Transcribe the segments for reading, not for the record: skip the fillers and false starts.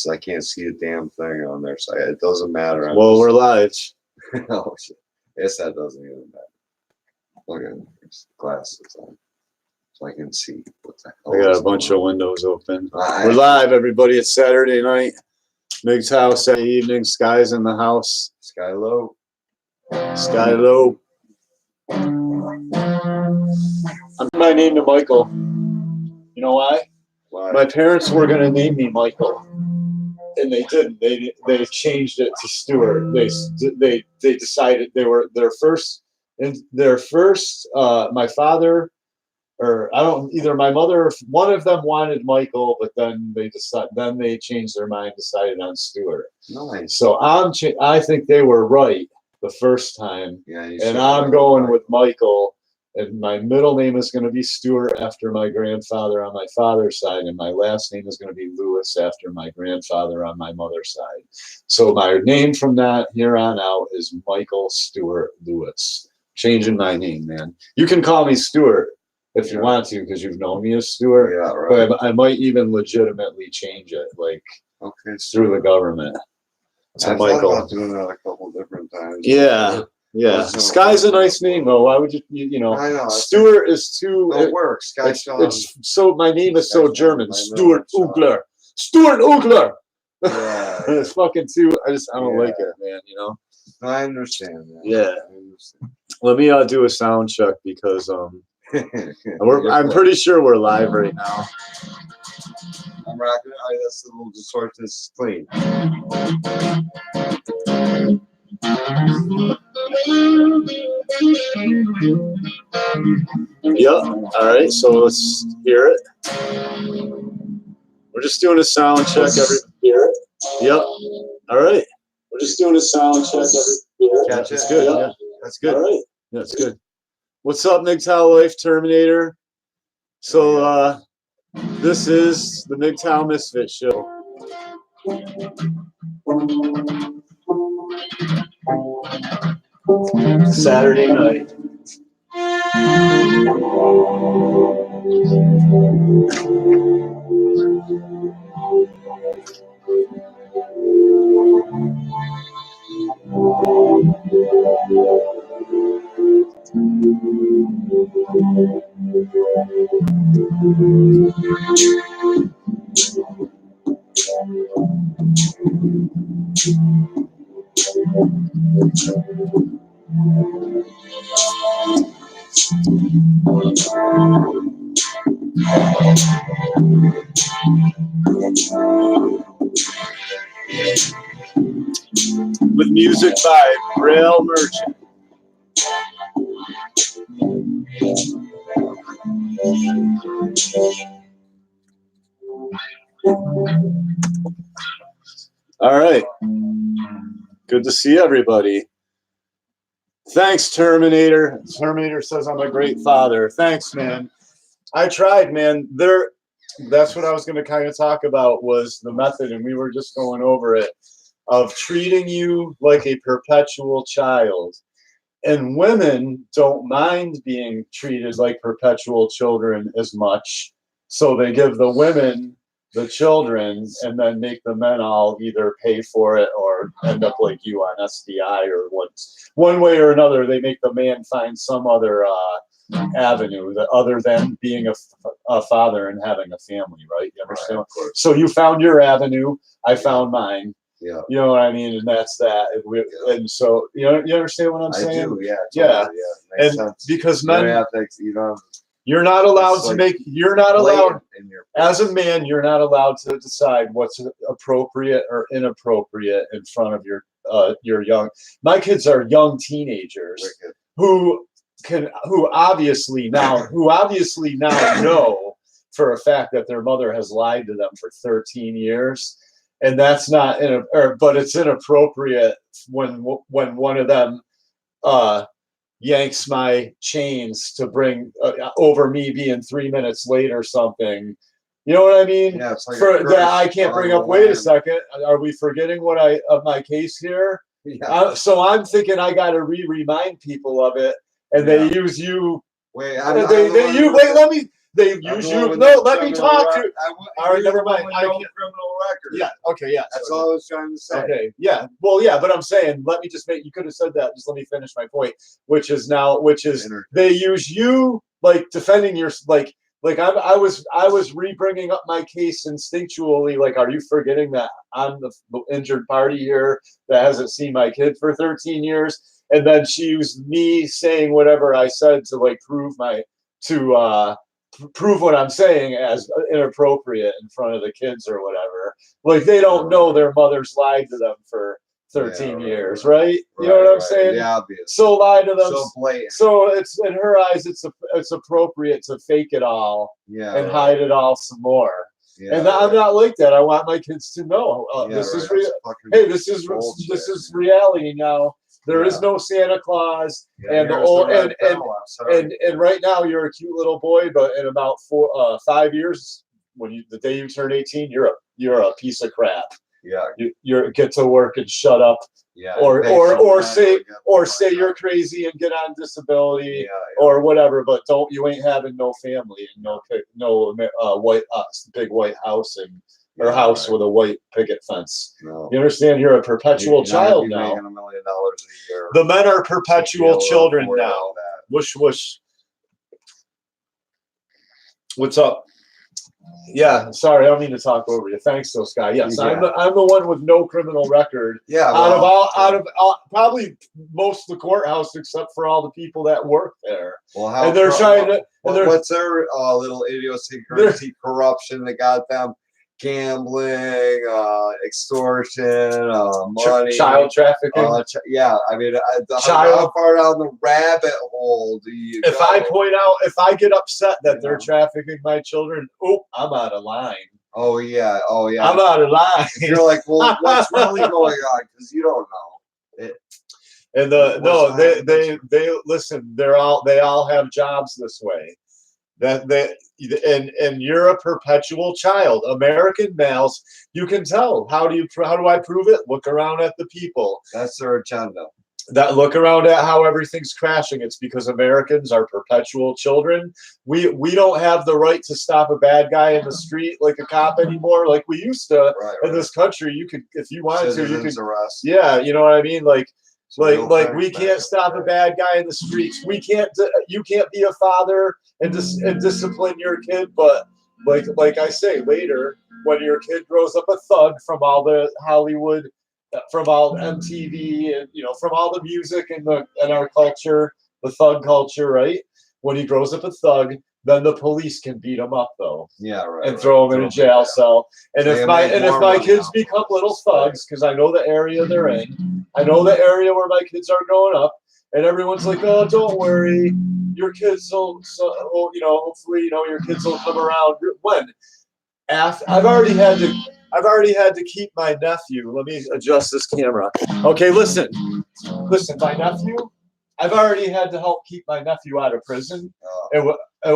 I can't see a damn thing on their side. It doesn't matter. Well, we're live. Oh shit! Yes, that doesn't even matter. Look at this glasses on, so I can see what the hell. I got a bunch of windows open. We're live, everybody. It's Saturday night. MGTOW Saturday evening. Sky's in the house. Sky low. Sky low. I'm my name to Michael. You know why? Why? My parents were gonna name me Michael, and they didn't. They changed it to Stuart. They decided they were their first. My father, or I don't either. My mother, one of them wanted Michael, but then they changed their mind, decided on Stuart. Nice. So I think they were right the first time. Yeah. And I'm going with Michael. And my middle name is going to be Stewart after my grandfather on my father's side, and my last name is going to be Lewis after my grandfather on my mother's side. So my name from that here on out is Michael Stewart Lewis. Changing my name, man. You can call me Stewart if you want to, because you've known me as Stewart. Yeah, right. But I might even legitimately change it, like through the government. So Michael. I've doing that a couple different times. Yeah. Yeah, Sky's a nice name though. Why would you know? I know. Stuart is too. It works. Sky it's so. My name is so German. Stuart Ugler. Stuart Ugler. Yeah. It's fucking too. I don't like it, man. You know. I understand that. Yeah. I understand. Let me do a sound check because I'm pretty sure we're live right now. I'm rocking. That's a little distort. This is clean. Yep. All right. So let's hear it. We're just doing a sound check. Hear it. Yep. All right. We're just doing a sound check. That's good. Yep. Yeah. That's good. All right. That's good. What's up, MGTOW Life Terminator? So this is the MGTOW Misfit Show. Saturday night. With music by Braille Merchant. All right. Good to see everybody. Thanks, Terminator. Terminator says I'm a great father. Thanks, man. I tried, man. That's what I was going to kind of talk about was the method, and we were just going over it, of treating you like a perpetual child. And women don't mind being treated like perpetual children as much. So they give the women the children and then make the men all either pay for it or end up like you on SDI or one way or another. They make the man find some other avenue that other than being a father and having a family, right? You understand? Right, of course. So you found your avenue, I found mine. Yeah. You know what I mean? And that's that. And so, you understand what I'm saying? I do, yeah. Totally, yeah. And sense. because men, you're not allowed to make, you're not allowed, as a man, you're not allowed to decide what's appropriate or inappropriate in front of your young. My kids are young teenagers who obviously now know for a fact that their mother has lied to them for 13 years. And that's not, but it's inappropriate when one of them yanks my chains to bring over me being 3 minutes late or something. You know what I mean? Yeah, it's like that I can't bring up. Wait a second. Are we forgetting of my case here? Yeah. So I'm thinking I got to remind people of it, and they use you. Wait, Let me. They I'm use the one you. with No, no let me criminal talk rec- to. I, All right, you're the never one mind. with I no can't. criminal record. Yeah. Okay. Yeah. That's so- all I was trying to say. Okay. Yeah. Well, yeah, but I'm saying, let me just make. You could have said that. Just let me finish my point, which is they use you like defending your like I was re-bringing up my case instinctually. Like, are you forgetting that I'm the injured party here that hasn't seen my kid for 13 years? And then she used me saying whatever I said to like prove what I'm saying as inappropriate in front of the kids or whatever. Like, they don't know their mother's lied to them for 13 years, right? You know what I'm saying? Yeah, obvious. So lie to them. So blatant. So it's in her eyes, it's appropriate to fake it all and hide it all some more. Yeah, And I'm not like that. I want my kids to know this is real. Hey, this is reality now. There is no Santa Claus, and right now you're a cute little boy, but in about 5 years, the day you turn 18, you're a piece of crap. Yeah, you get to work and shut up. Yeah, or say you're crazy and get on disability or whatever, but you ain't having no family and no big white house or house with a white picket fence. No. You understand? You're a perpetual child now. Making $1 million a year. The men are perpetual children now. Whoosh whoosh. What's up? Yeah, sorry, I don't mean to talk over you. Thanks, though, Sky. Yes, I'm the one with no criminal record. Yeah, out of probably most of the courthouse, except for all the people that work there. Well, how? And they're trying to. What's their little idiosyncrasy, corruption that got them? Gambling, extortion, money, child trafficking. I mean, how far down the rabbit hole do you? If I get upset that they're trafficking my children, I'm out of line. Oh yeah. I'm out of line. You're like, well, what's really going on? Because you don't know. And they listen. They all have jobs this way. And you're a perpetual child. American males, you can tell. How do I prove it? Look around at the people. That's their agenda. Look around at how everything's crashing. It's because Americans are perpetual children. We don't have the right to stop a bad guy in the street like a cop anymore, like we used to in this country. You could, if you wanted to, you could arrest. Yeah, you know what I mean. Like we can't stop a bad guy in the streets. We can't. You can't be a father and discipline your kid. But like I say, later when your kid grows up a thug from all the Hollywood, from all MTV, and from all the music and our culture, the thug culture, right? When he grows up a thug, then the police can beat him up though. Yeah, right. And throw him in a jail cell. And if my kids become little thugs, because I know the area they're in, I know the area where my kids are growing up, and everyone's like, "Oh, don't worry, your kids will, hopefully, your kids will come around." When? I've already had to keep my nephew. Let me adjust this camera. Okay, listen, my nephew. I've already had to help keep my nephew out of prison. It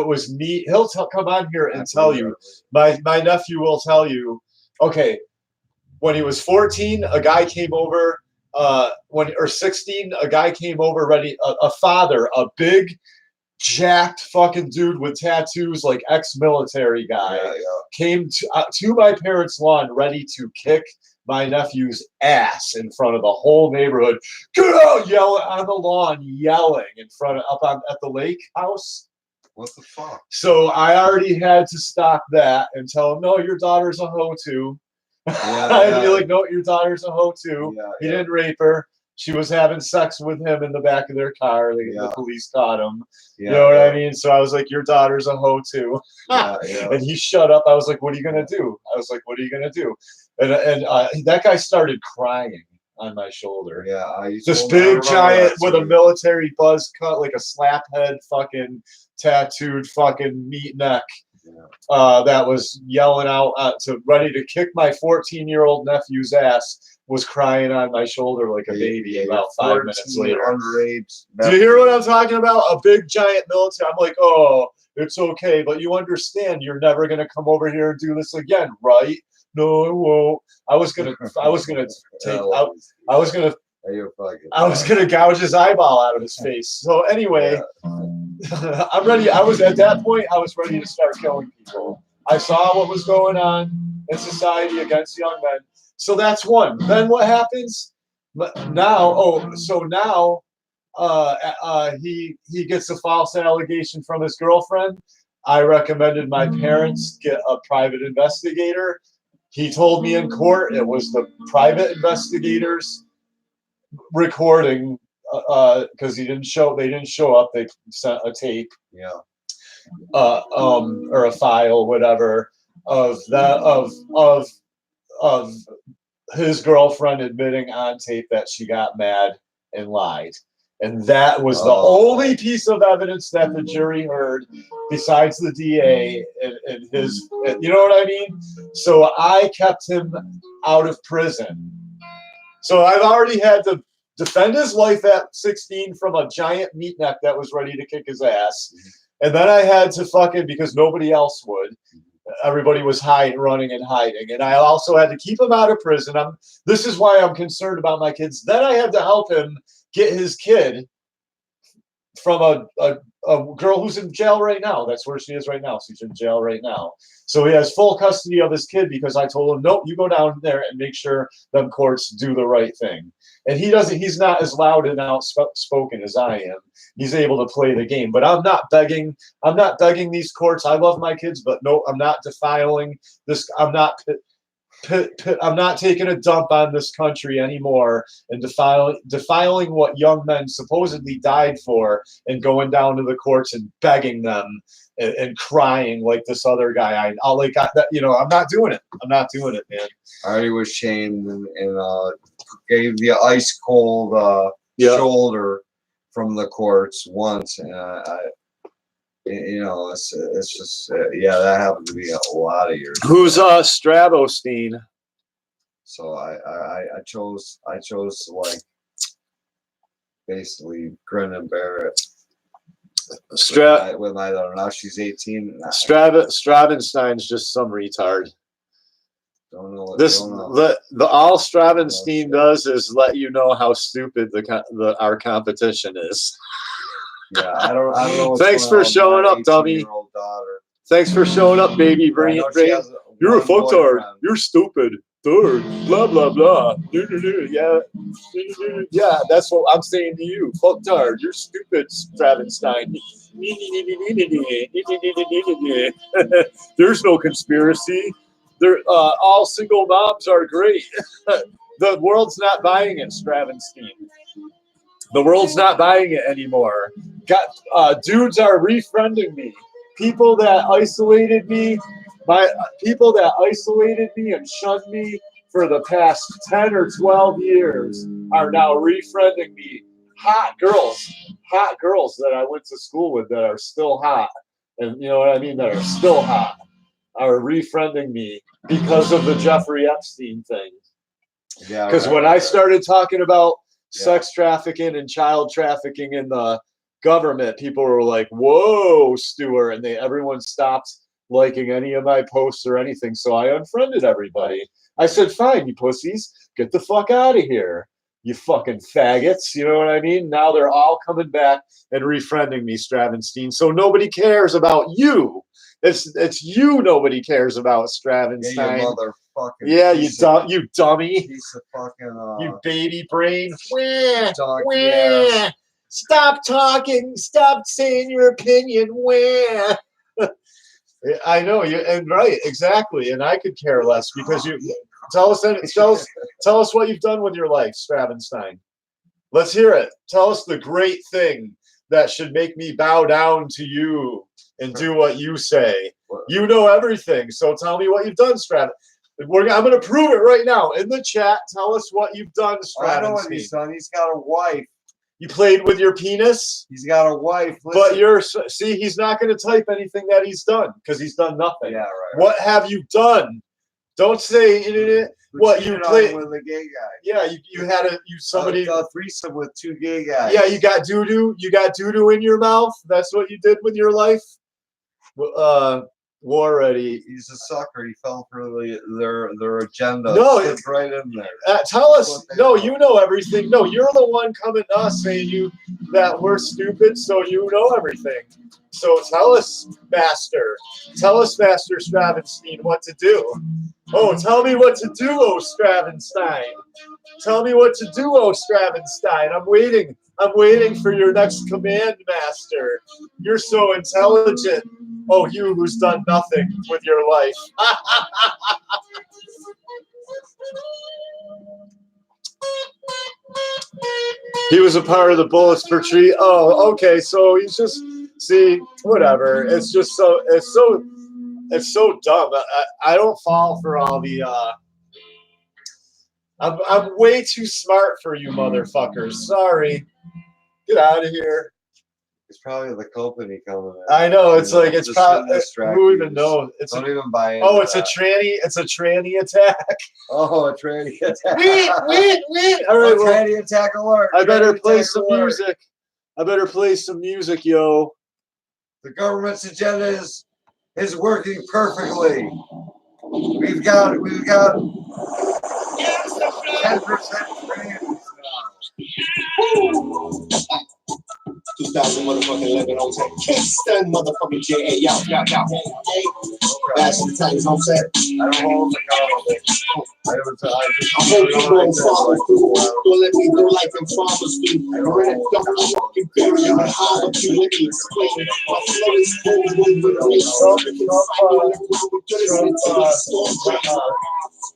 was me. He'll come on here and tell you. My nephew will tell you. Okay, when he was 14, a guy came over. 16, a guy came over ready. A father, a big, jacked fucking dude with tattoos, like ex-military guy, came to my parents' lawn ready to kick my nephew's ass in front of the whole neighborhood. Get out! Yelling on the lawn, yelling in front of at the lake house. What the fuck? So I already had to stop that and tell him, no, your daughter's a hoe too. I had to be like, no, your daughter's a hoe too. He didn't rape her. She was having sex with him in the back of their car. The police caught him. You know what I mean? So I was like, your daughter's a hoe too. And he shut up. I was like, what are you going to do? And that guy started crying on my shoulder. This big giant with a military buzz cut, like a slap head, fucking tattooed fucking meat neck. That was yelling out ready to kick my 14-year-old nephew's ass, was crying on my shoulder like a baby about 5 minutes later. Do you hear what I'm talking about? A big giant military. I'm like, oh, it's okay, but you understand you're never gonna come over here and do this again, right? No, I won't. I was gonna gouge his eyeball out of his face. So anyway, I'm ready. I was at that point. I was ready to start killing people. I saw what was going on in society against young men. So that's one. Then what happens? Now, so now he gets a false allegation from his girlfriend. I recommended my parents get a private investigator. He told me in court it was the private investigators recording because they didn't show up. They sent a tape, or a file, whatever, of that of his girlfriend admitting on tape that she got mad and lied. And that was the only piece of evidence that the jury heard, besides the DA and his, you know what I mean? So I kept him out of prison. So I've already had to defend his life at 16 from a giant meatneck that was ready to kick his ass. And then I had to fucking, because nobody else would. Everybody was running and hiding. And I also had to keep him out of prison. This is why I'm concerned about my kids. Then I had to help him get his kid from a girl who's in jail right now. That's where she is right now. She's in jail right now. So he has full custody of his kid because I told him, nope, you go down there and make sure them courts do the right thing. And he's not as loud and outspoken as I am. He's able to play the game. But I'm not begging these courts. I love my kids, but no, I'm not defiling this. I'm not taking a dump on this country anymore and defiling what young men supposedly died for, and going down to the courts and begging them and crying like this other guy. I'm not doing it. I'm not doing it, man. I already was shamed and gave the ice cold shoulder from the courts once, and it's just that happened to be a lot of years. Who's Stravostein? So I chose to like basically grin and bear it. With my daughter. Now she's 18. Stravenstein's just some retard. Don't know what the all Stravenstein does is let you know how stupid our competition is. Yeah, I don't know. Thanks for showing up, dummy. Thanks for showing up, baby brain. You're a fucktard. You're stupid. Third. Blah blah blah. Yeah, yeah. That's what I'm saying to you, fucktard. You're stupid, Stravenstein. There's no conspiracy. All single moms are great. The world's not buying it, Stravenstein. The world's not buying it anymore. Dudes are refriending me. People that isolated me and shunned me for the past 10 or 12 years are now refriending me. Hot girls that I went to school with that are still hot, and you know what I mean, that are still hot, are refriending me because of the Jeffrey Epstein thing. Yeah. Because when I started talking about sex trafficking and child trafficking in the government, people were like, "Whoa, Stuart," and everyone stopped liking any of my posts or anything. So I unfriended everybody. I said, "Fine, you pussies, get the fuck out of here, you fucking faggots." You know what I mean? Now they're all coming back and refriending me, Stravenstein. So nobody cares about you. It's you nobody cares about, Stravenstein. Yeah, you motherfucking. Yeah, you dummy. Piece of fucking. You baby brain. Wah. Stop talking. Stop saying your opinion. Wah. I know you, and right, exactly. And I could care less because you tell us what you've done with your life, Stravenstein. Let's hear it. Tell us the great thing that should make me bow down to you and do what you say. You know everything, so tell me what you've done, Straven. I'm going to prove it right now in the chat. Tell us what you've done, Straven. I know what he's done. He's got a wife. You played with your penis? He's got a wife. Listen. But he's not going to type anything that he's done because he's done nothing. Yeah, right. What have you done? Don't say what you played with a gay guy. Yeah, you had somebody a threesome with two gay guys. Yeah, you got doo-doo. You got doo-doo in your mouth. That's what you did with your life. War Ready. He's a sucker. He fell for their agenda. No, it's right in there. Tell us. No, you know everything. No, you're the one coming to us saying you that we're stupid, so you know everything. So tell us, Master Stravenstein, what to do. Oh, tell me what to do, oh Stravenstein. Tell me what to do, oh Stravenstein. I'm waiting for your next command, Master. You're so intelligent. Oh, you who's done nothing with your life. He was a part of the Bullets for Tree. Oh, okay. So he's just whatever. It's so dumb. I don't fall for all the. I'm way too smart for you, motherfuckers. Sorry. Get out of here. It's probably the company coming in. I know. It's like it's probably. Who even knows? Don't even buy it. Oh, it's a tranny. It's a tranny attack. Oh, a tranny attack. Wait. All right, well, tranny attack alert. I better play some music. I better play some music, yo. The government's agenda is working perfectly. We've got 10% trans. 2000 motherfucking 11 on set. Kingston motherfucking J.A. Yo. That's the times on set. I don't hold the comment. I hope you don't follow through. Don't let me do like them farmers do. We're in a double fucking barrier. How would you let me explain? My flow is full with grace. You can find me on the ground with goodness until the storm breaks.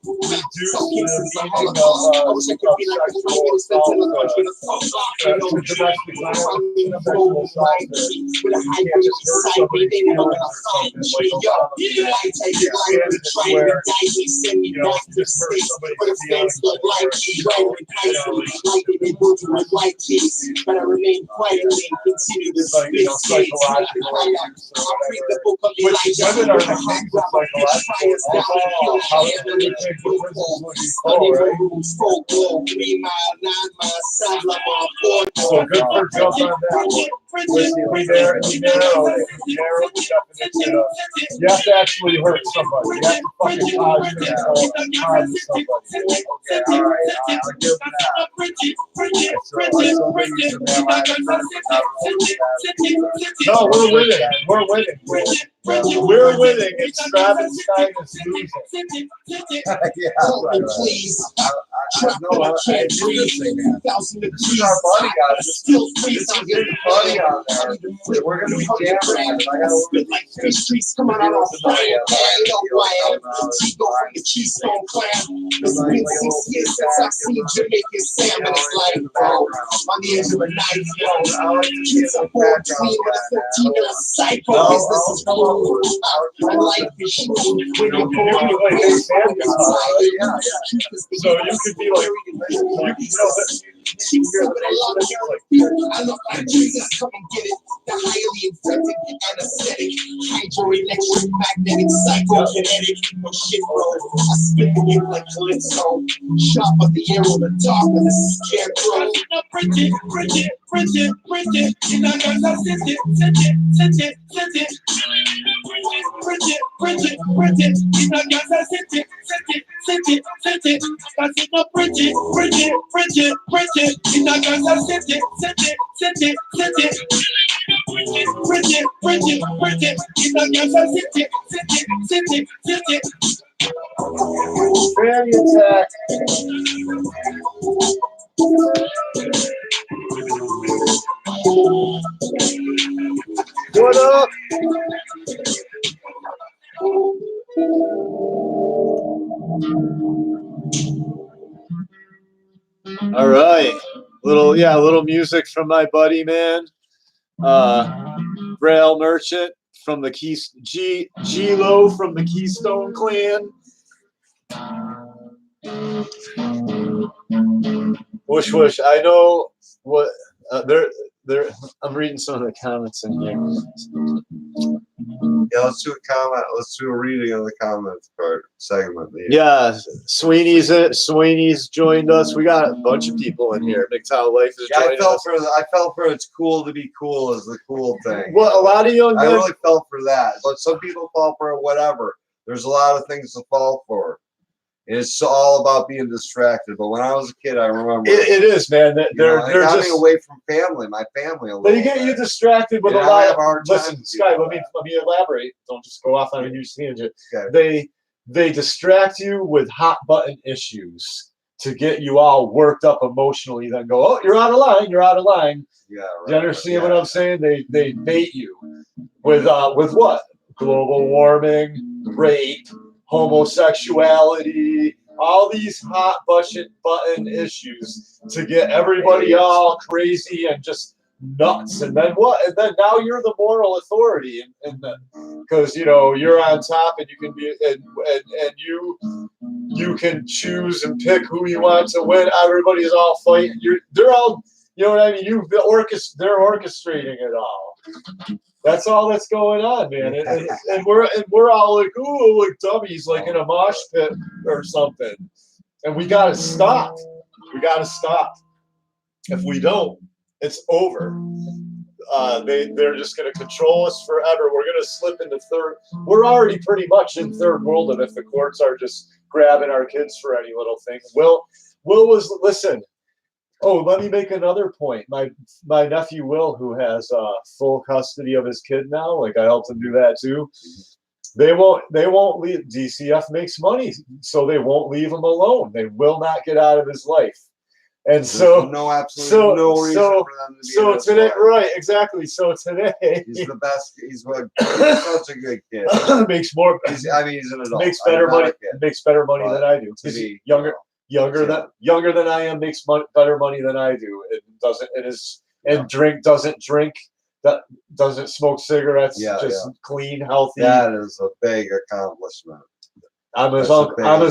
Some cases are holocaust. I wish I could be like the prime minister till the country the fuck off. You know, with a high grade side they know when I find me. Yo, I take it like the try to indict me, send me back to the States. But the fans look like me, right and nicely. Like they go through my life case. But I remain quietly and continue to spit skates. I'll read the book of Elijah. I'm a hot rapper, fires down. So good for jump on that. We narrow the definition of you have to actually hurt somebody. You have to fucking cause somebody. Okay, all right, I'll give them that. No, we're winning. We're winning. It's Stravenstein is losing. Help me, please. Trapped and I can't breathe. 2,000 degrees. Our buddy got it. Still freezing. Buddy on there. We're gonna be jamming. I gotta spit like three streets coming out of fire. I know who I am. Chico from the Keystone Clan. It's been 6 years since I've seen Jamaican salmon. It's like, bro, on the edge of a knife, bro. Kids are 14 with a 15 and a psycho. Business is cool. My life is short. When you're born, you're born. So you could be like, I look like Jesus, come and get it. The highly infected anesthetic, hydroelectric, magnetic, psychokinetic. No shit, bro. I spit the game like Calypso. Sharp of the arrow, the dark of the scarecrow. Pretty. In a Gaza city. Pretty. In a Gaza city. Cause it's not pretty. In a Gaza city. Pretty. In a Gaza city. Granny attack. What up? All right, little music from my buddy, man. Braille Merchant from the G-Lo from the Keystone Clan. Whoosh. I know what I'm reading some of the comments in here. Yeah, let's do a comment. Let's do a reading of the comments part segment. Yeah, Sweeney's joined us. We got a bunch of people in here. MGTOW Life is joining us. I felt for it's cool to be cool is the cool thing. Well, a lot of young men. I really felt for that, but some people fall for whatever. There's a lot of things to fall for. It's all about being distracted. But when I was a kid, I remember it is, man. it got me away from family, my family a little They get you distracted with a lot of. Listen, Sky, let me elaborate. Don't just go off on a huge tangent. Okay. They distract you with hot button issues to get you all worked up emotionally. Then go, oh, you're out of line. You're out of line. Yeah, right. Do you understand what I'm saying? They bait you with what? Global warming, rape, homosexuality, all these hot button issues to get everybody all crazy and just nuts. And then what? And then now you're the moral authority, and because you're on top, and you can be and you can choose and pick who you want to win. Everybody's all fighting. They're all. You know what I mean? They're orchestrating it all. That's all that's going on, man. And we're all like, ooh, like dummies, like in a mosh pit or something. And we gotta stop. We gotta stop. If we don't, it's over. They're just gonna control us forever. We're gonna slip into third. We're already pretty much in third world, and if the courts are just grabbing our kids for any little thing, Will was listen. Oh, let me make another point. My nephew Will, who has full custody of his kid now, like I helped him do that too. They won't leave. DCF makes money, so they won't leave him alone. They will not get out of his life. And so no reason for them to be so today, life. Right, exactly. So today he's the best. He's such a good kid. Makes more. He's an adult. Makes better money. Makes better money than I do. He's younger. Younger than I am, makes better money than I do. Doesn't drink, that doesn't smoke cigarettes. Clean, healthy. That is a big accomplishment. I'm his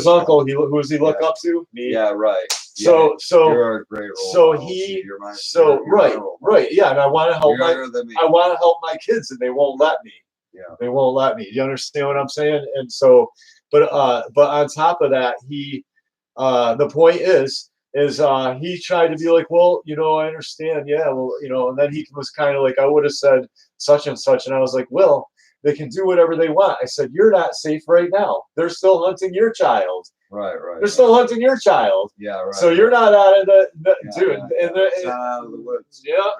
uncle. Who does he look up to? Me. Yeah, right. So you're a great role model. Right. Yeah, and I want to help my kids, and they won't let me. Yeah, they won't let me. You understand what I'm saying? And so, but on top of that, the point is he tried to be like, well, I understand. Yeah, well, and then he was kind of like, I would have said such and such. And I was like, well, they can do whatever they want. I said, you're not safe right now. They're still hunting your child. Right. They're still hunting your child. Yeah, right. So you're not out of dude. It's not out of the woods. Yeah.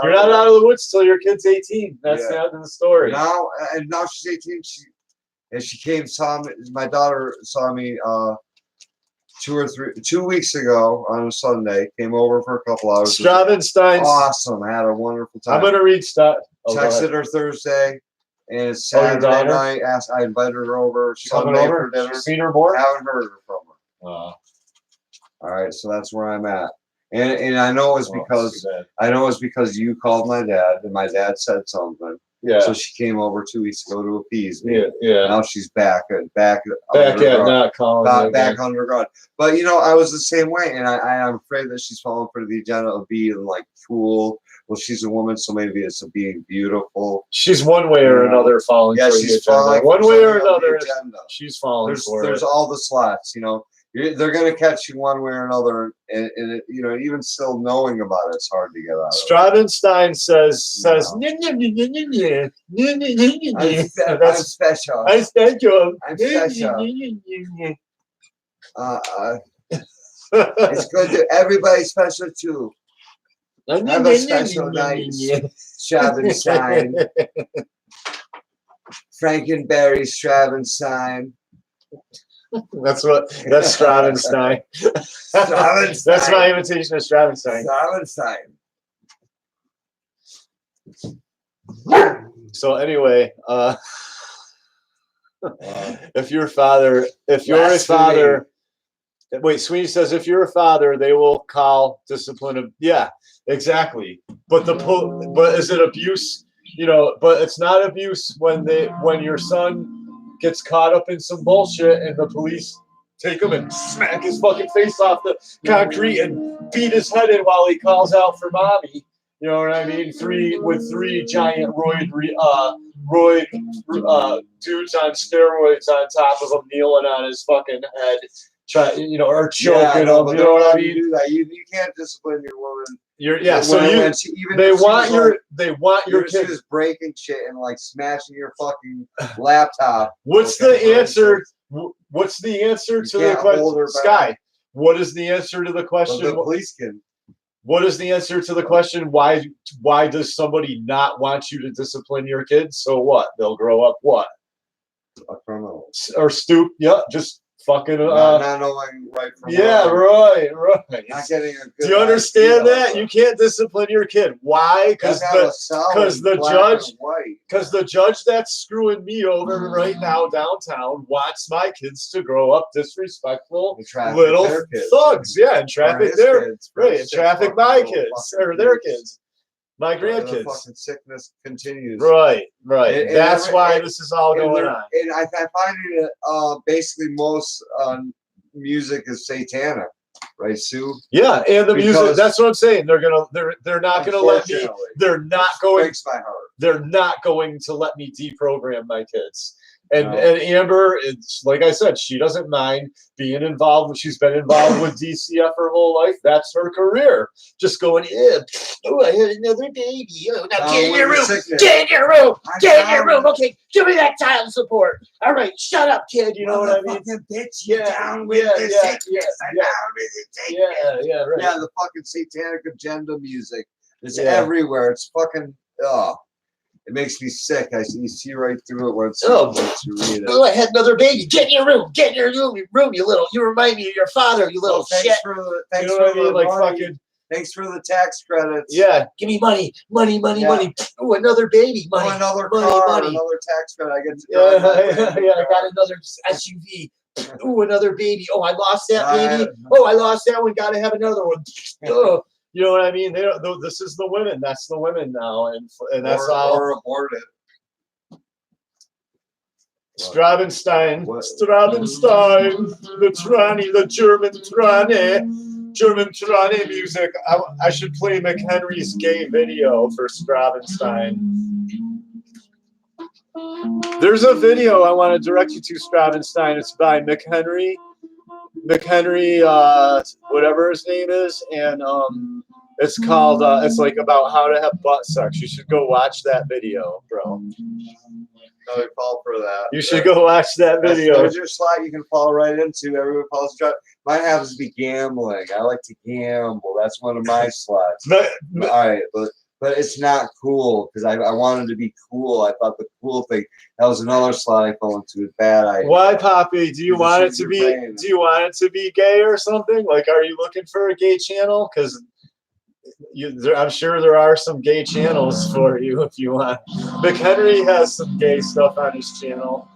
You're not out of the woods till your kid's 18. That's the end of the story. Now she's 18. She saw me. My daughter saw me 2 weeks ago on a Sunday. Came over for a couple hours. Stravenstein's awesome. I had a wonderful time. I'm gonna read stuff. Texted her Thursday, and it's Saturday night. I invited her over Sunday for dinner. Seen her more? Haven't heard her from her. All right, so that's where I'm at. And I know it's because you called my dad, and my dad said something. Yeah. So she came over 2 weeks ago to appease me. Yeah. Now she's back at not calling. Back underground. But I was the same way, and I'm afraid that she's falling for the agenda of being like cool. Well, she's a woman, so maybe it's a being beautiful. She's one way or another falling for the agenda. One way or another, she's falling for it. There's all the slots, They're going to catch you one way or another, and even still knowing about it, it's hard to get out of. Stravenstein says, I'm special. I'm special. It's good to everybody's special too. Have a special night, Stravenstein. Frankenberry Stravenstein. That's Stravenstein. That's my imitation of Stravenstein. So anyway, if you're a father, wait, Sweeney says if you're a father, they will call discipline. Yeah, exactly. But is it abuse? But it's not abuse when your son gets caught up in some bullshit and the police take him and smack his fucking face off the concrete and beat his head in while he calls out for mommy. You know what I mean? Three giant roid dudes on steroids on top of him, kneeling on his fucking head, or choking him. You know what I mean? Do that. You can't discipline your woman. They want your kid is breaking shit and like smashing your fucking laptop. What's the answer? What's the answer You to the can't hold her question, back. Sky? What is the answer to the But question? the police can. What is the answer to the question? Why does somebody not want you to discipline your kids? So what? They'll grow up what? A criminal. Or stoop? Yeah, just fucking. Not knowing right from Yeah, wrong. right. Not getting a good. Do you understand idea that? of it. You can't discipline your kid. Why? Because the judge that's screwing me over right now downtown wants my kids to grow up disrespectful little thugs. Yeah, and traffic and traffic my kids or their kids, my grandkids. The fucking sickness continues. Right. That's why this is all going on. And I find it basically most music is satanic. Right, Sue? Yeah, and the music. That's what I'm saying. They're not gonna let me. They're not going. Breaks my heart. They're not going to let me deprogram my kids. And Amber, it's like I said, she doesn't mind being involved. She's been involved with DCF her whole life. That's her career. Just going, oh, I had another baby. Oh, now get in your room. Get in your room. Get in your room. Okay, give me that child support. All right, shut up, kid. You know what I mean? Bitch, you down with the sickness. Yeah, right. Yeah, the fucking satanic agenda music. It's everywhere. It's fucking it makes me sick. You see right through it when it's you read it. Oh, I had another baby. Get in your room. Get in your room, you little. You remind me of your father, you little shit. Thanks for the money. Thanks for the tax credits. Yeah, give me money. Oh, another baby. Money. Oh, another car, another tax credit. I get to I got another SUV. Oh, another baby. Oh, I lost that baby. Oh, I lost that one. Got to have another one. Oh. You know what I mean? This is the women. That's the women now, and that's all. Or aborted. Strabenstein, the tranny, the German tranny music. I should play McHenry's gay video for Strabenstein. There's a video I want to direct you to, Strabenstein. It's by McHenry, whatever his name is, and it's called. It's like about how to have butt sex. You should go watch that video, bro. I fall for that. You should go watch that video. There's your slide you can fall right into. Everyone falls. Mine happens to be gambling. I like to gamble. That's one of my slides. All right, but it's not cool because I wanted to be cool. I thought the cool thing. That was another slide I fell into. Bad idea. Why, Poppy? Do you want it to be? Do you want it to be gay or something? Like, are you looking for a gay channel? Because I'm sure there are some gay channels for you if you want. McHenry has some gay stuff on his channel.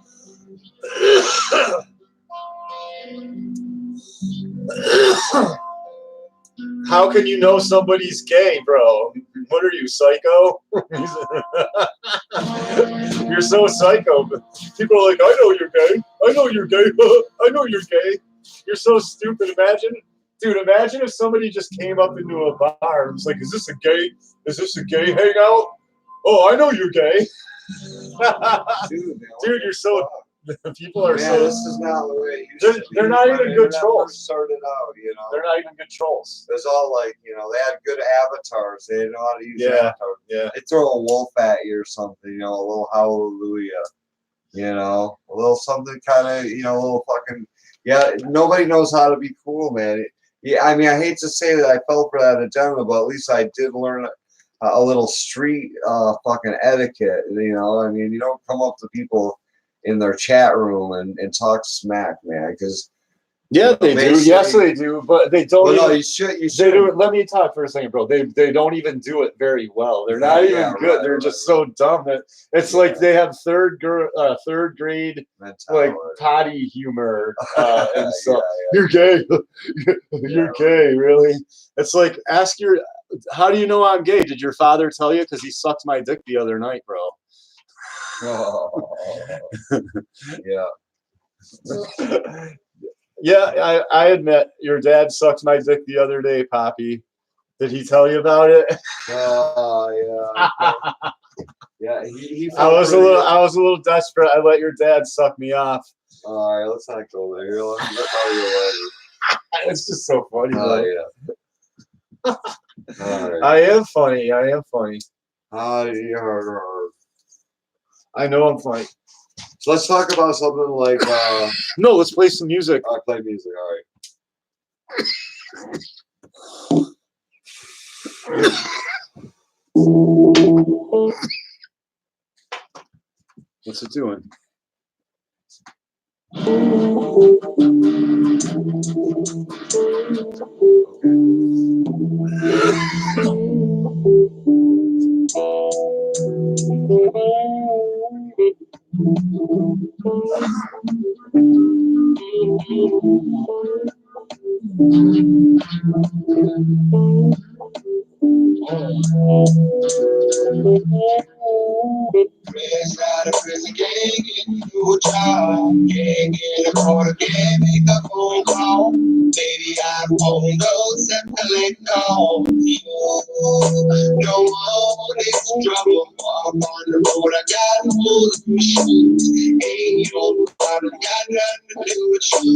How can you know somebody's gay, bro? What are you, psycho? You're so psycho. People are like, I know you're gay. I know you're gay. I know you're gay. You're so stupid. Imagine if somebody just came up into a bar and was like, is this a gay hangout? Oh, I know you're gay. Dude, you're so... People are so... This is not the way it used to be. They're not even good trolls. Started out, you know. They're not even good trolls. It was all like, you know, they had good avatars. They didn't know how to use avatars. Yeah. They throw a wolf at you or something, you know, a little hallelujah. You know, a little something kind of, you know, a little fucking... Yeah, nobody knows how to be cool, man. Yeah, I mean, I hate to say that I fell for that agenda, but at least I did learn a little street fucking etiquette. You know, I mean, you don't come up to people in their chat room and talk smack, man, because they do. Yes, they do, but they don't. Well, no, you should. They do it. Let me talk for a second, bro. They don't even do it very well. They're not even good. Right, They're just so dumb that it's like they have third grade like potty humor and stuff. You're gay. You're gay, really? It's like how do you know I'm gay? Did your father tell you? Because he sucked my dick the other night, bro. Oh, yeah. Yeah, I admit your dad sucked my dick the other day, Poppy. Did he tell you about it? Oh, yeah. Yeah, I was a little desperate. I let your dad suck me off. All right, let's not go there. Let's tell you later. It's just so funny. Yeah. All right. I am funny. How do you hurt? I know I'm funny. So let's talk about something like No, let's play some music. I play music. All right. What's it doing? Fresh out of prison, can't get into a job. Can't get a quarter, can't make a phone call. Baby, I'm on those and collect calls. You don't want this trouble. I'm on the road, I got holes in my shoes. Ain't no problem, got nothing to do with you.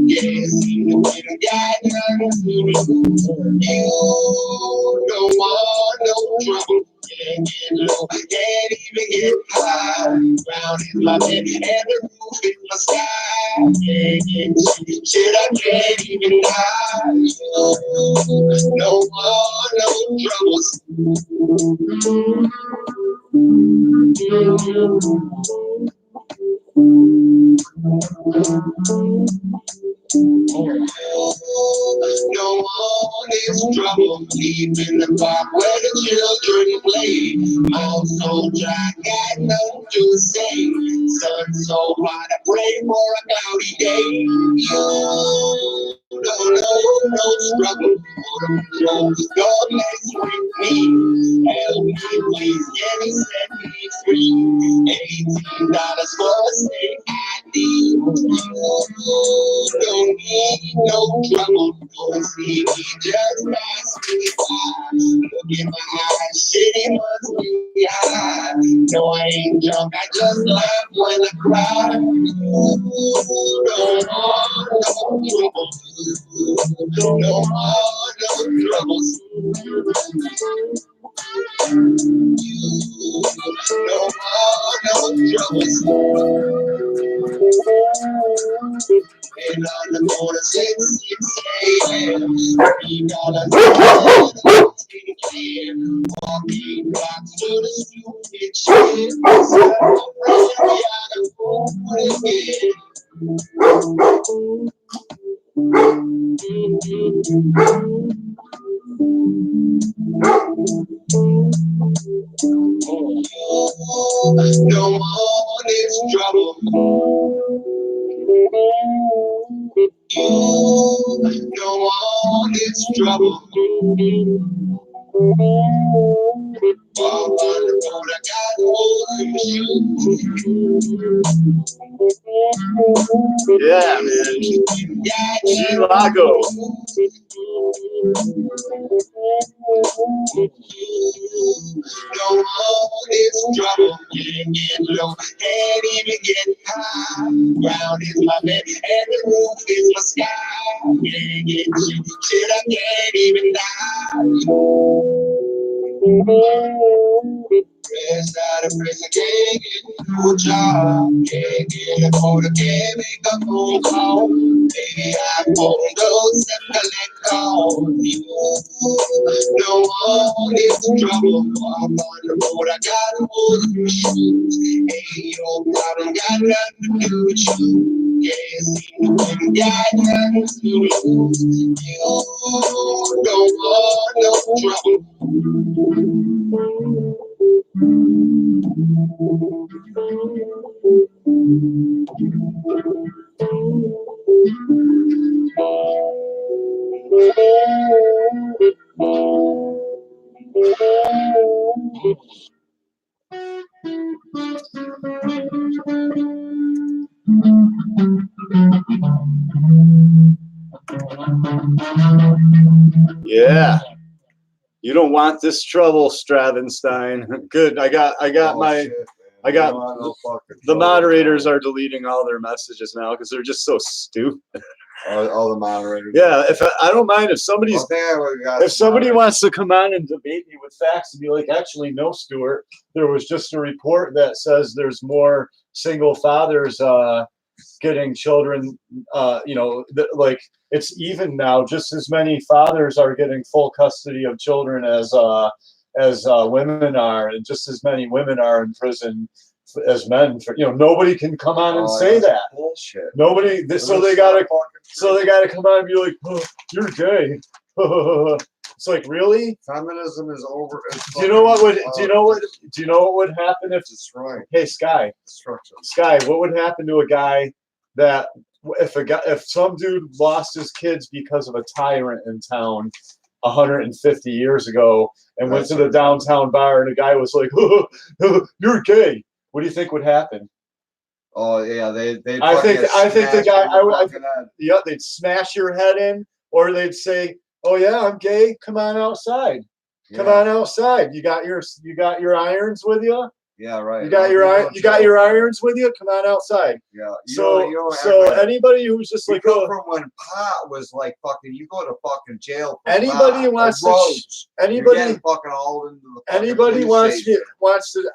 Yeah, seem to be the guy, nothing to do with you. You don't want no trouble. Can't get low, can't even get high. Ground is my bed and the roof is my sky. Can't get shit, I can't even hide. No more, no troubles. No more this trouble. Deep in the park where the children play. Mouth so dry, got nothing to say. Sun so hot, I pray for a cloudy day. You don't know no struggle. Don't mess with me. Help me, please, can you set me free? $18 for a steak ID. You don't need no trouble. Don't see me, just pass me by. Look in my eyes, shit, it must be high. No, I ain't drunk, I just laugh when I cry. You don't want no trouble. No more, no troubles. No more, no troubles. And on the corner, 6 a.m. $3 take care. Walking blocks to the stupid shit. Celebrate, I food again. No more this trouble. You don't want this trouble. Walk on the road, I got holes in my shoes. Yeah, man. Chilago. No more this trouble. Can't get low, can't even get high. Ground is my bed and the roof is my sky. Can't get you, shit, I can't even die. Fresh out of prison, can't get no job. Can't get a quarter, can't make a phone call. Baby, I'm on those and collect calls. You don't want this trouble. I'm on the road, I got holes in my shoes. Ain't no problem, got nothing to do with you. Yeah, see, got nothing to lose. You don't want no trouble. Yeah. You don't want this trouble, Stravenstein. Good. I got my Shit, I got no fucking the trouble, moderators bro. are deleting all their messages now because they're just so stupid. all the moderators. Yeah, if I don't mind if somebody's Well, there we got if some somebody moderators. wants to come on and debate me with facts and be like, actually, no, Stuart, there was just a report that says there's more single fathers getting children. Like it's even now. Just as many fathers are getting full custody of children as women are, and just as many women are in prison as men. Nobody can come on and say that's that. bullshit. Nobody. So they gotta come on and be like, oh, you're gay. It's like, really? Feminism is over. Do you know what would happen if destroying Hey, Sky, destruction? what would happen to a guy that if some dude lost his kids because of a tyrant in town 150 years ago and went to the downtown bar and a guy was like, you're gay? What do you think would happen? Oh yeah, they. I think the guy. They'd smash your head in, or they'd say, "Oh yeah, I'm gay. Come on outside. Come on outside. You got your irons with you. Yeah, right. You got your irons with you. Come on outside." Yeah. So anybody who's just like, go from when pot was like fucking, you go to fucking jail. For anybody pot, wants to. Anybody fucking all into the. Anybody wants to.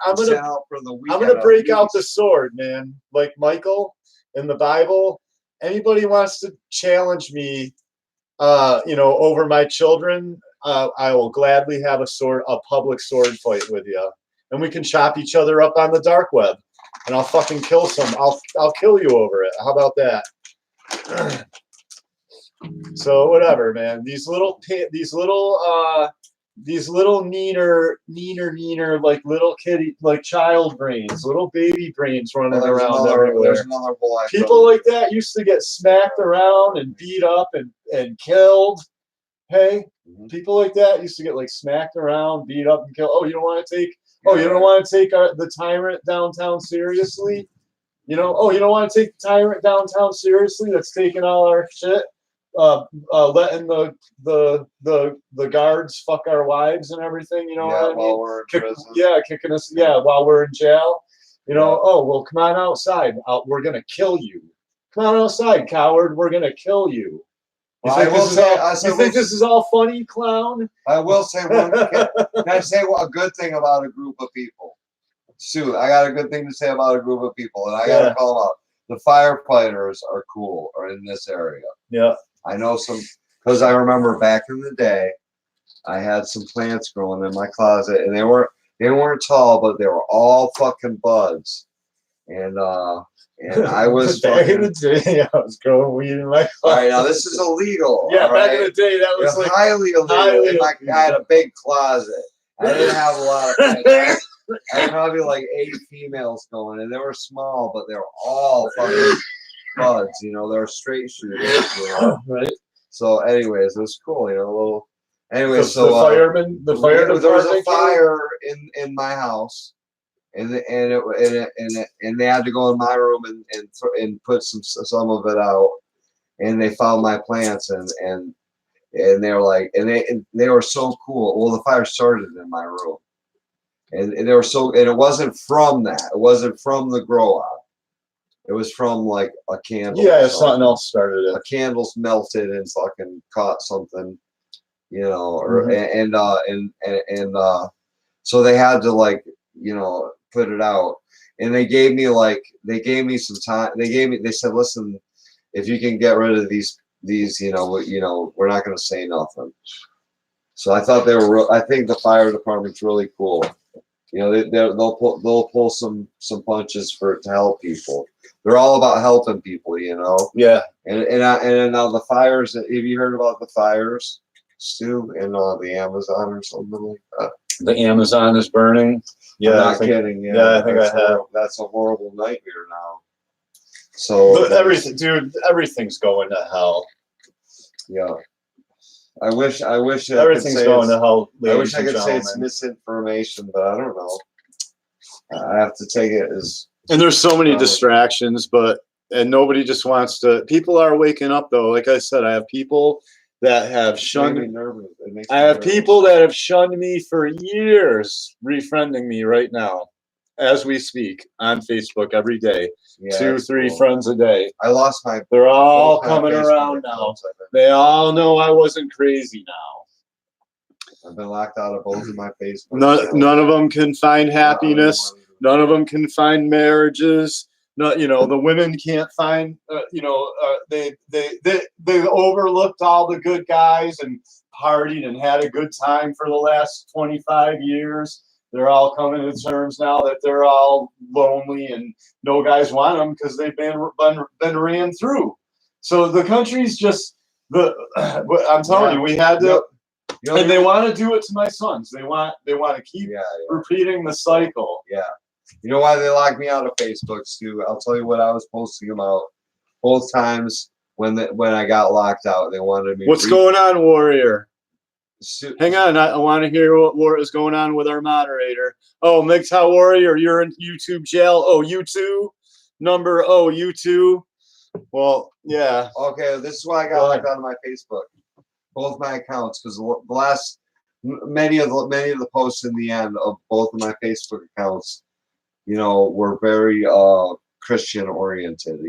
I'm gonna break out the sword, man. Like Michael in the Bible. Anybody wants to challenge me, over my children, I will gladly have a public sword fight with you, and we can chop each other up on the dark web, and I'll fucking kill I'll kill you over it. How about that? So whatever, man. These little neener, like little kitty, like child brains, little baby brains running around everywhere. There's another boy. People like that used to get smacked around and beat up and killed. Hey, people like that used to get like smacked around, beat up, and killed. Oh, you don't want to take the tyrant downtown seriously? You don't want to take the tyrant downtown seriously? That's taking all our shit. Letting the guards fuck our wives and everything, what I mean? While we're in prison. Kicking us, while we're in jail. Oh, well, come on outside. We're gonna kill you. Come on outside, coward. We're gonna kill you. You think this is all funny, clown? I will say can I say a good thing about a group of people? Sue, I got a good thing to say about a group of people, and I gotta call them out. The firefighters are cool, or in this area. Yeah. I know some, because I remember back in the day, I had some plants growing in my closet, and they weren't tall, but they were all fucking buds, and I was back in the day, I was growing weed in my closet. All right, now this is illegal. Yeah, back in the day, that was like highly illegal. I had a big closet. I didn't have a lot of plants. I had probably like 8 females going, and they were small, but they were all fucking buds, they were straight shooters, right? So, anyways, it was cool, Anyways, so there was a fire in my house, and they had to go in my room and put some of it out, and they found my plants and they were like, and they were so cool. Well, the fire started in my room, and they were so, and it wasn't from that. It wasn't from the grow out. It was from like a candle. Yeah, something else started it. A candle's melted and fucking caught something, so they had to like, put it out. And they gave me some time. They said, listen, if you can get rid of these, we're not going to say nothing. So I thought I think the fire department's really cool. They'll pull some punches to help people. They're all about helping people, Yeah. And now the fires. Have you heard about the fires, Stu, in the Amazon or something like that? The Amazon is burning. Yeah, I'm not kidding. Yeah, I think I have. That's a horrible nightmare now. So everything's going to hell. Yeah. I wish everything's going to hell. I wish I could say it's misinformation, but I don't know. I have to take it as. And there's so many distractions, and nobody just wants to. People are waking up though. Like I said, I have people that have shunned me. I have people that have shunned me for years, refriending me right now. as we speak on Facebook every day. Yeah, 2, that's 3 cool. friends a day. I lost my. They're all both my coming Facebook around now. accounts. They all know I wasn't crazy now. I've been locked out of both of my Facebook. None of them can find happiness. None of them can find marriages. No, the women can't find. They overlooked all the good guys and partied and had a good time for the last 25 years. They're all coming to terms now that they're all lonely and no guys want them because they've been ran through. So the country's just I'm telling you, we had to. And they want to do it to my sons. They want to keep repeating the cycle. Yeah. You know why they locked me out of Facebook, Stu? I'll tell you what I was posting about both times when I got locked out. They wanted me. What's going on, Warrior? Hang on, I want to hear what is going on with our moderator. Oh, MGTOW Warrior, you're in YouTube jail. Oh, YouTube number. Oh, YouTube. Well, yeah. Okay, this is why I got locked out of my Facebook. Both my accounts, because the last many of the posts in the end of both of my Facebook accounts, were very Christian oriented.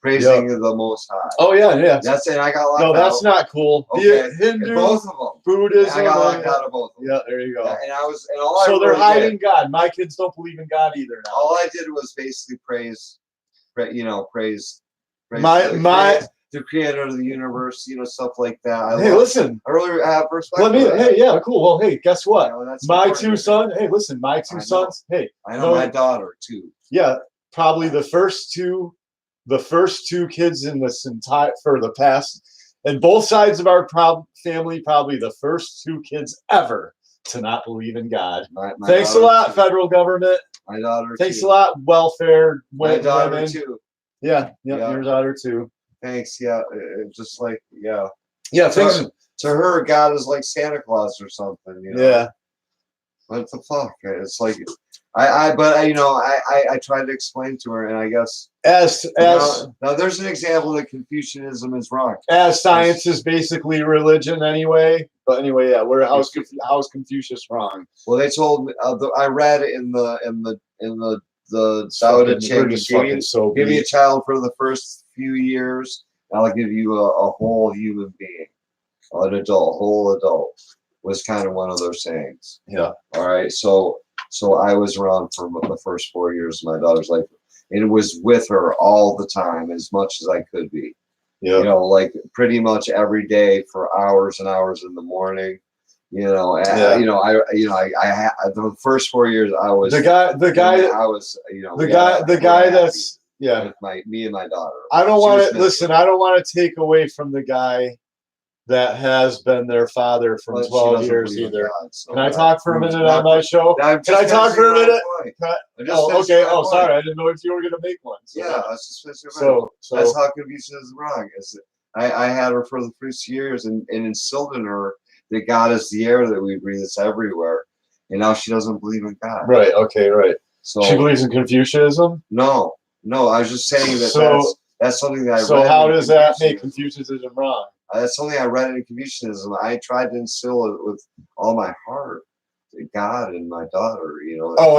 Praising the Most High. Oh yeah. That's it. I got locked out. No, that's not cool. Okay, Hindu, both of them. Buddhism. I got locked out of both of them. Yeah, there you go. Yeah, and So they're hiding God. My kids don't believe in God either now. All I did was basically praise the creator of the universe, stuff like that. Listen. I really have respect. Cool. Well, hey, guess what? My two sons. Hey, listen, my two sons. Hey, I know my daughter too. Yeah, probably the first two kids in this entire for the past, and both sides of our family, probably the first 2 kids ever to not believe in God. My Thanks a lot, federal government. My daughter. Thanks a lot, welfare. My daughter women. too. Yeah, your daughter too. Thanks. Yeah, just like Yeah. To her, God is like Santa Claus or something. Yeah. What the fuck? It's like I tried to explain to her, and I guess now there's an example that Confucianism is wrong. As science is basically religion anyway. But anyway, yeah, how's Confucius wrong? Well, they told me. I read in the Tao Te Ching, give me a child for the first few years, and I'll give you a whole human being, an adult, whole adult. Was kind of one of their sayings. Yeah. All right. So I was around for the first 4 years of my daughter's life, and it was with her all the time, as much as I could be. Yeah. Like pretty much every day for hours and hours in the morning. The first 4 years I was the guy that's with me and my daughter. I don't want to listen. I don't want to take away from the guy that has been their father for 12 years either. God, so can I talk for a minute on my show? Can I talk for a minute? Okay. Oh, sorry. I didn't know if you were going to make one. So yeah, that's just so that's how Confucius is wrong. I had her for the first years and instilled in her that God is the air that we breathe. It's everywhere. And now she doesn't believe in God. Right. Okay. Right. So she believes in Confucianism? No. I was just saying that that's something that I read. So how does that make Confucianism wrong? That's something I read in Confucianism. I tried to instill it with all my heart, God and my daughter.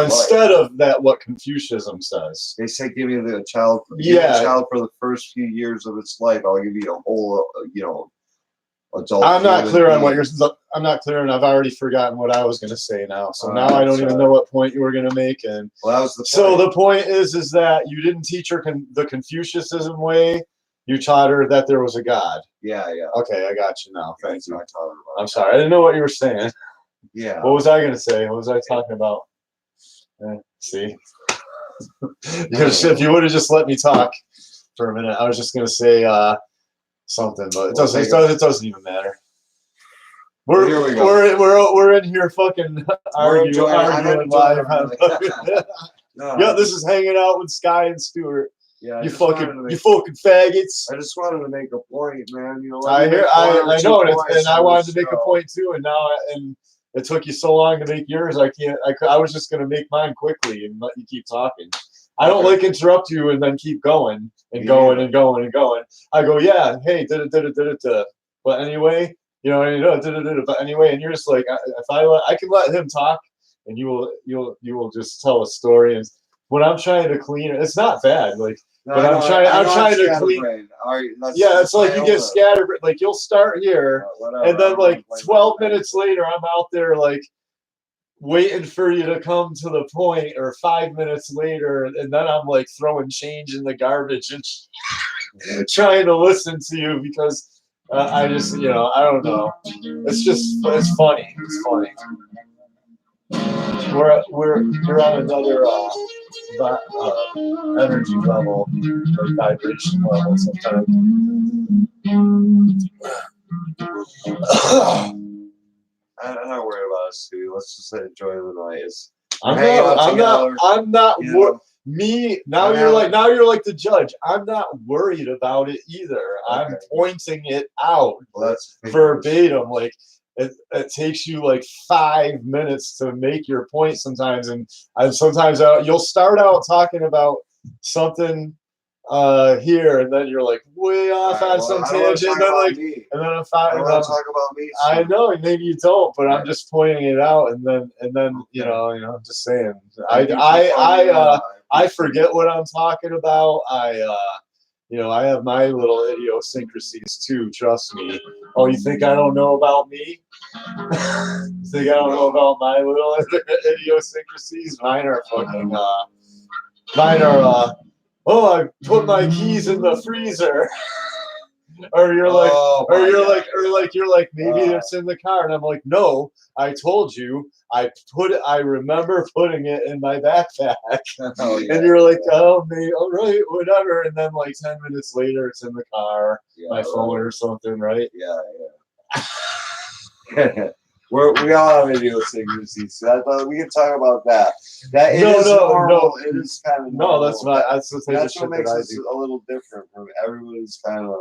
Instead of that, what Confucianism says. They say, give me the child. Give the child for the first few years of its life. I'll give you a whole, adult. I'm not clear on what you're. I'm not clear, and I've already forgotten what I was going to say now. So now I don't even know what point you were going to make. And that was the point. So the point is that you didn't teach her the Confucianism way. You taught her that there was a God. Yeah. Okay, I got you now. Thank you. I'm sorry. I didn't know what you were saying. Yeah. What was I going to say? What was I talking about? See? If you would have just let me talk for a minute, I was just going to say something, but it doesn't even matter. We're in here fucking arguing live. Yeah, this is hanging out with Sky and Stuart. Yeah, you fucking faggots. I just wanted to make a point, man. I know, and I wanted to make a point too, and now it took you so long to make yours. I was just gonna make mine quickly and let you keep talking. I don't like interrupt you and then keep going and going and going and going. I go, yeah, hey, but anyway, but anyway, and you're just like, I can let him talk and you will just tell a story. And when I'm trying to clean it, it's not bad. Like, No, but I'm trying to clean. All right, Yeah, it's like you get scattered. Like you'll start here, and then like 12 minutes later, I'm out there like waiting for you to come to the point, or 5 minutes later, and then I'm like throwing change in the garbage and trying to listen to you because I just, I don't know. It's funny. It's funny. You're on another energy level, like vibration level sometimes. I'm not worried about us, Stevie. Let's just enjoy the noise. Now you're like the judge. I'm not worried about it either. Okay. I'm pointing it out verbatim. Like it takes you like 5 minutes to make your point sometimes, and sometimes you'll start out talking about something here, and then you're like way off on some tangent, and then I'm fine. I want to talk about me. I know, maybe you don't, but I'm just pointing it out, and then I'm just saying. I forget what I'm talking about. I have my little idiosyncrasies too. Trust me. Oh, you think I don't know about me? You think I don't know about my little idiosyncrasies? Mine are fucking. Oh, I put my keys in the freezer. Or you're like, maybe it's in the car, and I'm like, no, I told you, I remember putting it in my backpack. And you're like, oh, maybe, all right, whatever. And then like 10 minutes later, it's in the car, my phone or something, right? Yeah. We all have idiosyncrasies. So we can talk about that. It is kind of normal. That's not. That's what makes us a little different from everybody's kind of,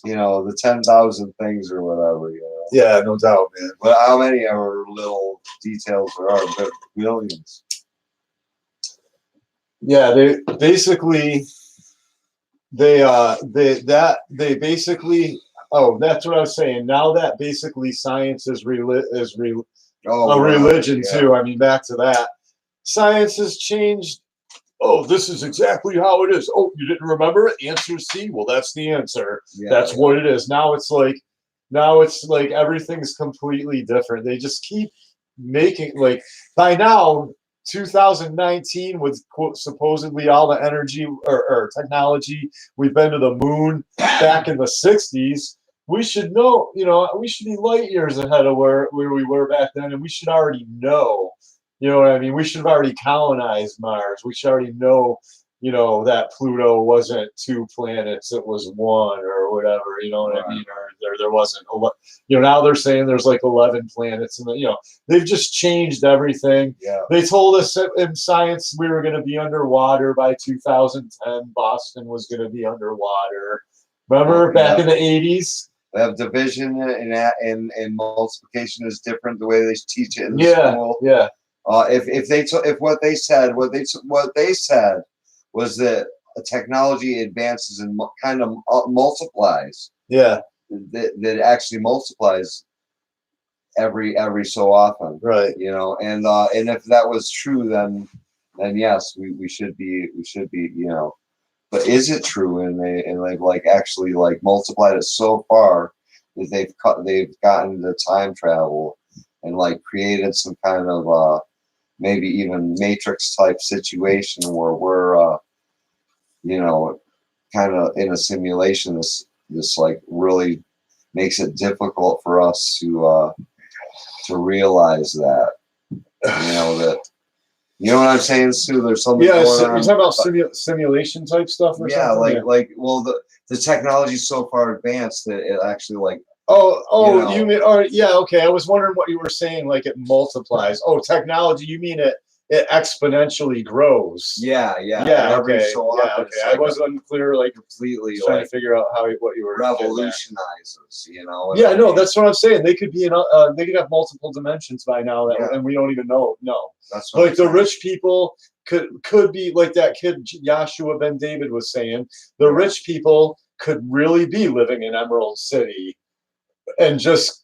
the 10,000 things or whatever. Yeah, no doubt, man. But how many ever little details there are? But millions. Yeah, they basically. Oh, that's what I was saying. Now that basically science is a religion too. I mean, back to that. Science has changed. Oh, this is exactly how it is. Oh, you didn't remember it? Answer C. Well, that's the answer. That's what it is. Now it's like everything's completely different. They just keep making, like, by now 2019 with quote supposedly all the energy or technology, we've been to the moon back in the 60s. We should know, we should be light years ahead of where we were back then, and we should already know, you know what I mean? We should have already colonized Mars. We should already know, that Pluto wasn't 2 planets, it was 1 or whatever, you know what I mean? Or there wasn't, now they're saying there's like 11 planets, and they've just changed everything. Yeah. They told us in science we were going to be underwater by 2010. Boston was going to be underwater. Remember back in the 80s? They have division and multiplication is different the way they teach it in school. Yeah. If what they said was that technology advances and kind of multiplies. Yeah. That actually multiplies every so often. Right. And if that was true, then yes, we should be. But is it true? And they've like actually like multiplied it so far that they've gotten to time travel and like created some kind of maybe even Matrix type situation where we're kind of in a simulation. This like really makes it difficult for us to realize that that. You know what I'm saying, Sue? There's something going on. You're talking about simulation type stuff or something? The technology's so far advanced that it actually like... you mean... okay. I was wondering what you were saying, like it multiplies. Oh, technology, you mean it exponentially grows. Yeah. Okay. Okay. I was unclear, like completely trying to figure out what you were revolutionizes, Yeah, no, that's what I'm saying. They could be they could have multiple dimensions by now, and we don't even know. No, that's like the rich people could be like that kid Joshua Ben David was saying. The rich people could really be living in Emerald City, and just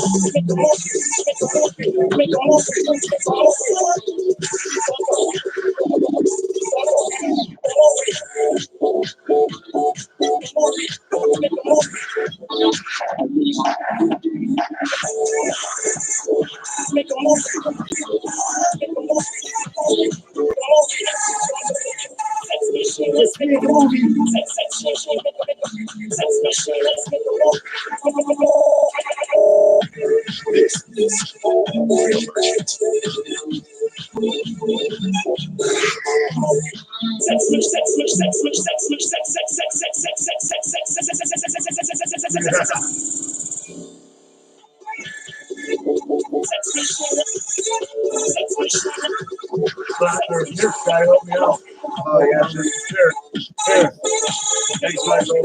Make the monkey, make the monkey, make the monkey, make the monkey. make a movie. This guy help me out. Oh yeah, sure. Here. Thanks, Michael.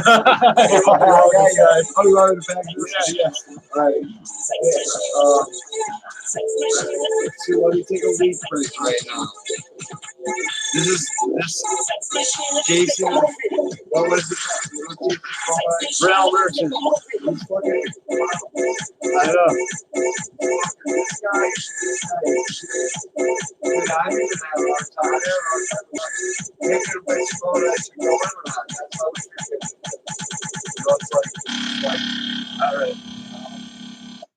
All right, guys. I'll run it back. Yeah. All right. See, let me take a leak break right now. This is Jason. What was it? Braille merchant. He's fucking. I know. This guy. And I didn't have a hard time. Taking a which phone I should go in or not. That's how we figured. You know, it's like, all right.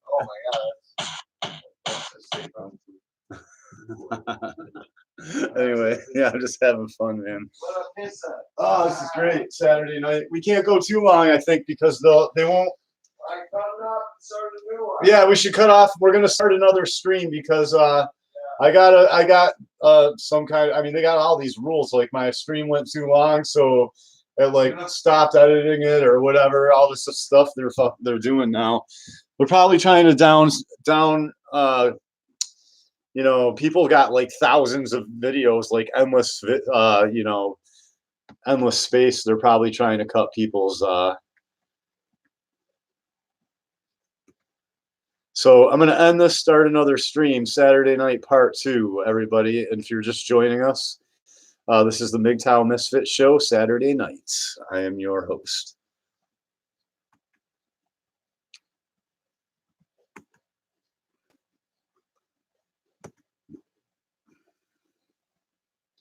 Oh my God. That's a safe round. Anyway, yeah, I'm just having fun, man. What a piss up. Oh, this is great. Saturday night. We can't go too long, I think, because they won't. I cut it up and started a new one. Yeah, we should cut off. We're gonna start another stream because I got some kind. I mean, they got all these rules. Like my stream went too long, so it like stopped editing it or whatever. All this stuff they're doing now. We're probably trying to down. You know, people got like thousands of videos, like endless. You know, endless space. They're probably trying to cut people's. So I'm going to end this, start another stream, Saturday night part 2, everybody. And if you're just joining us, this is the MGTOW Misfit Show, Saturday nights. I am your host.